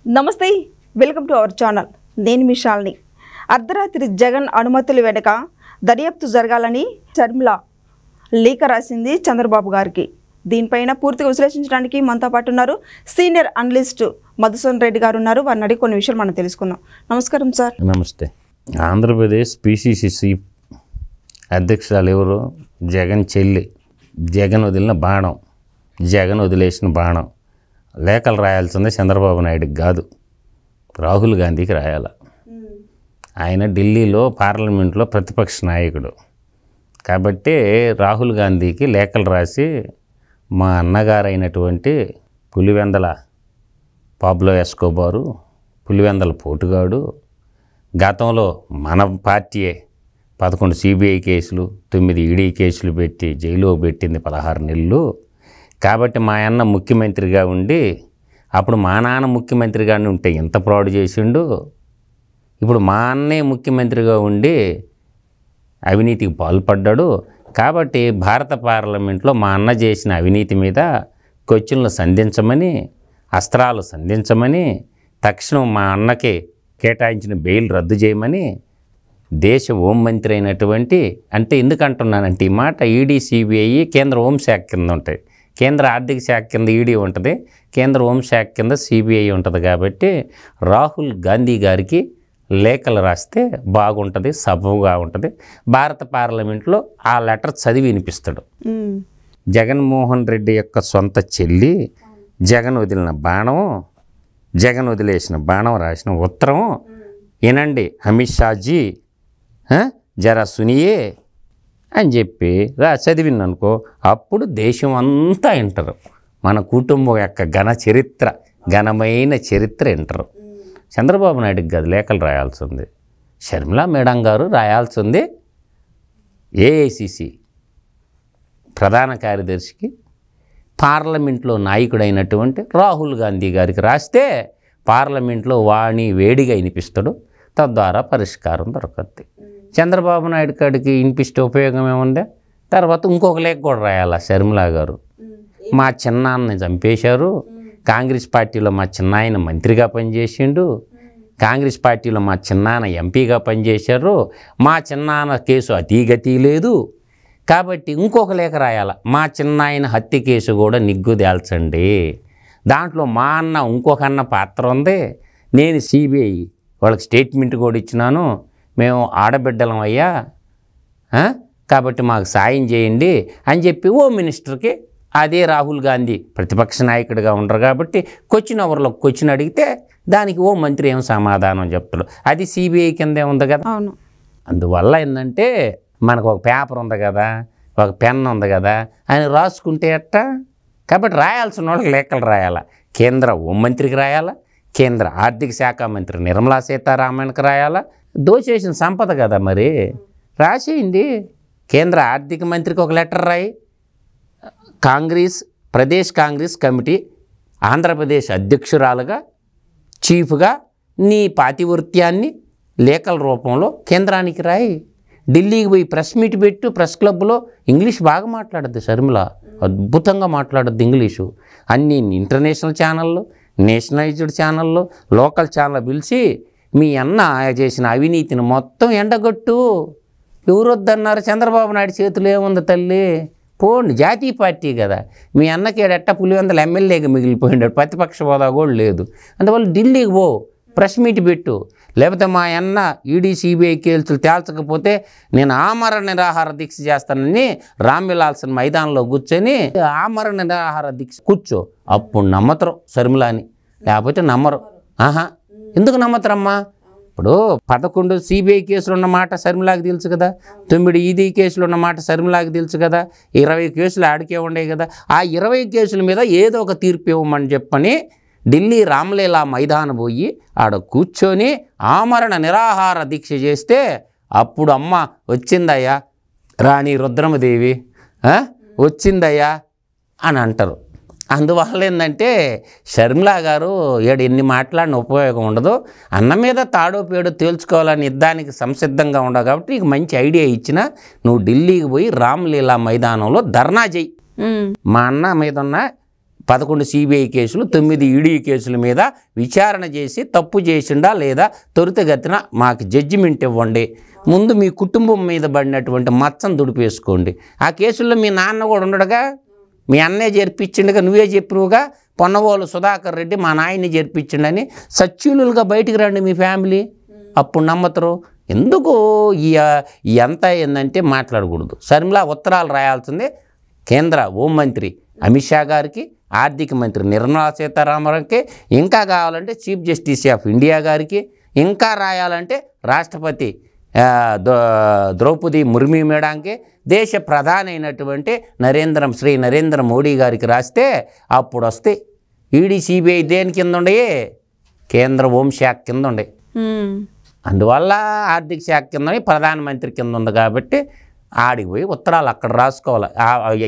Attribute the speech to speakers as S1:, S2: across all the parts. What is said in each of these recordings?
S1: నమస్తే, welcome to our channel. నేను మీ శాలిని. అర్ధరాత్రి జగన్ అనుమతుల వెనుక దర్యాప్తు జరగాలని షర్మిల లేఖ రాసింది చంద్రబాబు గారికి. దీనిపైన పూర్తిగా విశ్లేషించడానికి మనతో పాటు ఉన్నారు సీనియర్ అనలిస్ట్ మధుసూదన్ రెడ్డి గారు ఉన్నారు. వారిని అడిగి కొన్ని విషయాలు మనం తెలుసుకుందాం. నమస్కారం సార్.
S2: నమస్తే. ఆంధ్రప్రదేశ్ పిసిసి అధ్యక్షురాలు ఎవరు? జగన్ చెల్లి. జగన్ వదిలిన బాణం, జగన్ వదిలేసిన బాణం. లేఖలు రాయాల్సిందే చంద్రబాబు నాయుడుకి కాదు, రాహుల్ గాంధీకి రాయాల. ఆయన ఢిల్లీలో పార్లమెంట్లో ప్రతిపక్ష నాయకుడు కాబట్టి రాహుల్ గాంధీకి లేఖలు రాసి మా అన్నగారైనటువంటి పులివెందల పాబ్లో ఎస్కోబారు, పులివెందల పోటుగాడు, గతంలో మన పార్టీయే 11 సిబిఐ కేసులు 9 ఈడీ కేసులు పెట్టి జైల్లో పెట్టింది 16 నెలలు. కాబట్టి మా అన్న ముఖ్యమంత్రిగా ఉండి, అప్పుడు మా నాన్న ముఖ్యమంత్రిగా ఉంటే ఎంత ఫ్రాడ్ చేసిండు, ఇప్పుడు మా అన్నే ముఖ్యమంత్రిగా ఉండి అవినీతికి పాల్పడ్డాడు. కాబట్టి భారత పార్లమెంట్లో మా అన్న చేసిన అవినీతి మీద క్వశ్చన్లు సంధించమని, అస్త్రాలు సంధించమని, తక్షణం మా అన్నకి కేటాయించిన బెయిల్ రద్దు చేయమని దేశ హోంమంత్రి అయినటువంటి, అంటే ఎందుకంటున్నానంటే ఈ మాట, ఈడీ సిబిఐ కేంద్ర హోంశాఖ కింద ఉంటాయి. కేంద్ర ఆర్థిక శాఖ కింద ఈడీ ఉంటుంది, కేంద్ర హోంశాఖ కింద సిబిఐ ఉంటుంది. కాబట్టి రాహుల్ గాంధీ గారికి లేఖలు రాస్తే బాగుంటుంది, సబబుగా ఉంటుంది. భారత పార్లమెంట్లో ఆ లెటర్ చదివి వినిపిస్తాడు. జగన్మోహన్ రెడ్డి యొక్క సొంత చెల్లి జగన్ వదిలిన బాణం, జగన్ వదిలేసిన బాణం రాసిన ఉత్తరం వినండి అమిత్ షాజీ, జరా సునియే అని చెప్పి చదివిందనుకో, అప్పుడు దేశం అంతా వింటారు. మన కుటుంబం యొక్క ఘనమైన చరిత్ర వింటారు. చంద్రబాబు నాయుడుకి గది లేఖలు రాయాల్సింది, షర్మిల మేడం గారు రాయాల్సింది ఏఐసిసి ప్రధాన కార్యదర్శికి, పార్లమెంట్లో నాయకుడైనటువంటి రాహుల్ గాంధీ గారికి రాస్తే పార్లమెంట్లో వాణి వేడిగా వినిపిస్తాడు, తద్వారా పరిష్కారం దొరకద్ది. చంద్రబాబు నాయుడు కాడికి వినిపిస్తే ఉపయోగం ఏముంది? తర్వాత ఇంకొక లేఖ కూడా రాయాల షర్మిల గారు, మా చిన్నాన్నని చంపేశారు, కాంగ్రెస్ పార్టీలో మా చిన్నాయన మంత్రిగా పనిచేసిండు, కాంగ్రెస్ పార్టీలో మా చిన్నాన్న ఎంపీగా పనిచేశారు, మా చిన్నాన్న కేసు అతీగతి లేదు, కాబట్టి ఇంకొక లేఖ రాయాల, మా చిన్నాయన హత్య కేసు కూడా నిగ్గు తేల్చండి, దాంట్లో మా అన్న ఇంకొక అన్న పాత్ర ఉంది, నేను సిబిఐ వాళ్ళకి స్టేట్మెంట్ కూడా ఇచ్చినాను, మేము ఆడబిడ్డలం అయ్యా, కాబట్టి మాకు సాయం చేయండి అని చెప్పి హోమ్ మినిస్టర్కి, అదే రాహుల్ గాంధీ ప్రతిపక్ష నాయకుడిగా ఉండరు కాబట్టి క్వశ్చన్ అడిగితే దానికి ఓ మంత్రి ఏం సమాధానం చెప్తాడు. అది సిబిఐ కిందే ఉంది కదా. అందువల్ల ఏంటంటే మనకు ఒక పేపర్ ఉంది కదా, ఒక పెన్ ఉంది కదా, ఆయన రాసుకుంటే ఎట్టా. కాబట్టి రాయాల్సిన వాళ్ళకి లేఖలు రాయాల. కేంద్ర హోంమంత్రికి రాయాలా, కేంద్ర ఆర్థిక శాఖ మంత్రి నిర్మలా సీతారామన్కి రాయాలా. దోచేసిన సంపద కదా మరి, రాసేయండి. కేంద్ర ఆర్థిక మంత్రికి ఒక లెటర్ రాయి, ప్రదేశ్ కాంగ్రెస్ కమిటీ ఆంధ్రప్రదేశ్ అధ్యక్షురాలుగా చీఫ్గా నీ పాతివృత్యాన్ని లేఖల రూపంలో కేంద్రానికి రాయి. ఢిల్లీకి పోయి ప్రెస్ మీట్ పెట్టు, ప్రెస్ క్లబ్లో ఇంగ్లీష్ బాగా మాట్లాడద్దు షర్మిల, అద్భుతంగా మాట్లాడద్దు ఇంగ్లీషు. అన్ని ఇంటర్నేషనల్ ఛానళ్ళు, నేషనలైజ్డ్ ఛానళ్ళు, లోకల్ ఛానల్ పిలిచి మీ అన్న చేసిన అవినీతిని మొత్తం ఎండగొట్టు. ఎవరు వద్దన్నారు? చంద్రబాబు నాయుడు చేతులు ఏముంది తల్లి, పోండి. జాతీయ పార్టీ కదా, మీ అన్నకి ఎట్ట పులివెందల ఎమ్మెల్యేగా మిగిలిపోయినాడు, ప్రతిపక్ష హోదా కూడా లేదు. అందువల్ల ఢిల్లీకి పో, ప్రెస్ మీట్ పెట్టు. లేకపోతే మా అన్న ఈడీ సిబిఐ కేసులు తేల్చకపోతే నేను ఆమరణ నిరాహార దీక్ష చేస్తానని రామ్విలాస్ మైదానంలో కూర్చొని ఆమరణ నిరాహార దీక్ష కూర్చో, అప్పుడు నమ్మతరు షర్మిలాని, లేకపోతే నమ్మరు. ఎందుకు నమ్మతరమ్మా? ఇప్పుడు 11 సిబిఐ కేసులు ఉన్నమాట షర్మిలాకి తెలుసు కదా, 9 ఈడీ కేసులు ఉన్నమాట షర్మిలాకి తెలుసు కదా, 20 కేసులు ఆడికే ఉండే కదా. ఆ 20 కేసుల మీద ఏదో ఒక తీర్పు ఇవ్వమని చెప్పని ఢిల్లీ రామ్లీలా మైదానం పోయి ఆడ కూర్చొని ఆమరణ నిరాహార దీక్ష చేస్తే అప్పుడు అమ్మ వచ్చిందయ్యా రాణి రుద్రమదేవి వచ్చిందయ్యా అని అంటారు. అందువల్ల ఏంటంటే షర్మిల గారు ఎన్ని మాట్లాడిన ఉపయోగం ఉండదు. అన్న మీద తాడో పేడో తేల్చుకోవాలని యుద్ధానికి సంసిద్ధంగా ఉండవు కాబట్టి నీకు మంచి ఐడియా ఇచ్చిన, నువ్వు ఢిల్లీకి పోయి రామ్లీలా మైదానంలో ధర్నా చెయ్యి. మా అన్న మీద ఉన్న 11 సిబిఐ కేసులు 9 ఈడీ కేసుల మీద విచారణ చేసి తప్పు చేసిండా లేదా త్వరితగతిన మాకు జడ్జిమెంట్ ఇవ్వండి, ముందు మీ కుటుంబం మీద పడినటువంటి మచ్చను దుడిపేసుకోండి. ఆ కేసుల్లో మీ నాన్న కూడా ఉండడుగా, మీ అన్నే జరిపించిండుగా, నువ్వే చెప్పినవుగా పొన్నవోలు సుధాకర్ రెడ్డి మా నాయన్ని జరిపించిండని. సచ్యులుగా బయటికి రండి మీ ఫ్యామిలీ, అప్పుడు నమ్మతరు. ఎందుకు ఈ అంతా ఏంటంటే మాట్లాడకూడదు. షర్మిల ఉత్తరాలు రాయాల్సిందే కేంద్ర హోంమంత్రి అమిత్ షా గారికి, ఆర్థిక మంత్రి నిర్మలా సీతారామన్కి, ఇంకా కావాలంటే చీఫ్ జస్టిస్ ఆఫ్ ఇండియా గారికి, ఇంకా రాయాలంటే రాష్ట్రపతి ద్రౌపది ముర్ము మేడంకి, దేశ ప్రధాని అయినటువంటి శ్రీ నరేంద్ర మోడీ గారికి రాస్తే అప్పుడు వస్తాయి. ఈడీ సిబిఐ దేని కింద ఉండే? కేంద్ర హోంశాఖ కింద ఉండే. అందువల్ల ఆర్థిక శాఖ కింద ప్రధానమంత్రి కింద ఉంది కాబట్టి ఆడికి పోయి ఉత్తరాలు అక్కడ రాసుకోవాలి.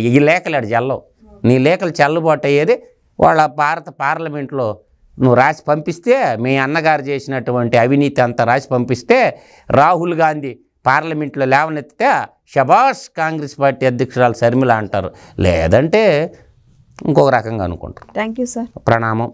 S2: ఈ లేఖలు ఆడు చల్లవు. నీ లేఖలు చెల్లుబాటు అయ్యేది వాళ్ళ భారత పార్లమెంట్లో నువ్వు రాసి పంపిస్తే, మీ అన్నగారు చేసినటువంటి అవినీతి అంతా రాసి పంపిస్తే రాహుల్ గాంధీ పార్లమెంట్లో లేవనెత్తితే షబాష్ కాంగ్రెస్ పార్టీ అధ్యక్షురాలు షర్మిల అంటారు, లేదంటే ఇంకొక రకంగా అనుకుంటారు.
S1: Thank you sir.
S2: ప్రణామం.